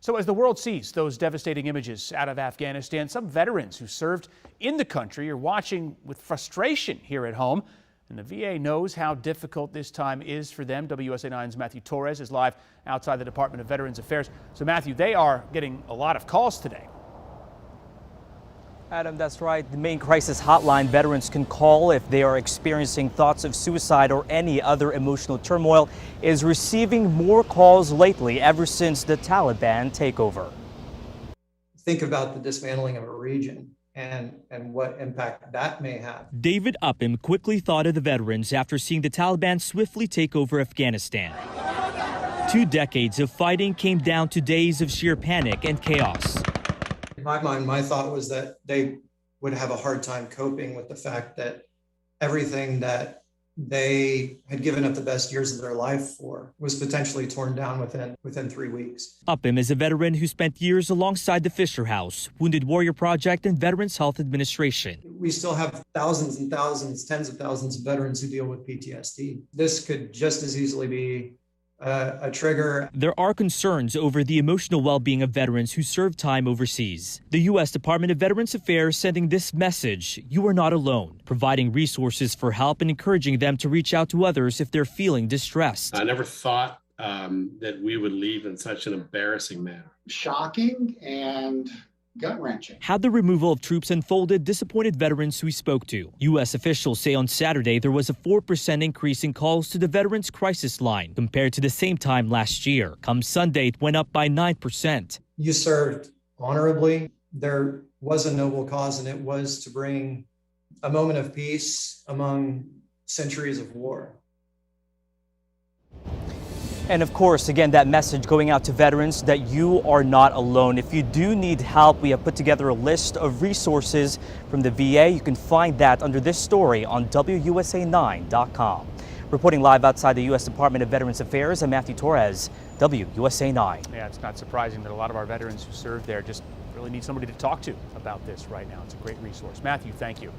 So as the world sees those devastating images out of Afghanistan, some veterans who served in the country are watching with frustration here at home. And the VA knows how difficult this time is for them. WUSA 9's Matthew Torres is live outside the Department of Veterans Affairs. So Matthew, they are getting a lot of calls today. Adam, that's right. The main crisis hotline veterans can call if they are experiencing thoughts of suicide or any other emotional turmoil is receiving more calls lately ever since the Taliban takeover. Think about the dismantling of a region and what impact that may have. David Upham quickly thought of the veterans after seeing the Taliban swiftly take over Afghanistan. 2 decades of fighting came down to days of sheer panic and chaos. In my mind, my thought was that they would have a hard time coping with the fact that everything that they had given up the best years of their life for was potentially torn down within 3 weeks. Upham is a veteran who spent years alongside the Fisher House, Wounded Warrior Project, and Veterans Health Administration. We still have thousands and thousands, tens of thousands of veterans who deal with PTSD. This could just as easily be a trigger. There are concerns over the emotional well-being of veterans who serve time overseas. The U.S. Department of Veterans Affairs sending this message: you are not alone, providing resources for help and encouraging them to reach out to others if they're feeling distressed. I never thought that we would leave in such an embarrassing manner. Shocking and gut-wrenching. How the removal of troops unfolded disappointed veterans we spoke to. U.S. officials say on Saturday there was a 4% increase in calls to the Veterans Crisis Line compared to the same time last year. Come Sunday, it went up by 9%. You served honorably. There was a noble cause, and it was to bring a moment of peace among centuries of war. And of course, again, that message going out to veterans that you are not alone. If you do need help, we have put together a list of resources from the VA. You can find that under this story on WUSA9.com. Reporting live outside the U.S. Department of Veterans Affairs, I'm Matthew Torres, WUSA 9. Yeah, it's not surprising that a lot of our veterans who served there just really need somebody to talk to about this right now. It's a great resource. Matthew, thank you.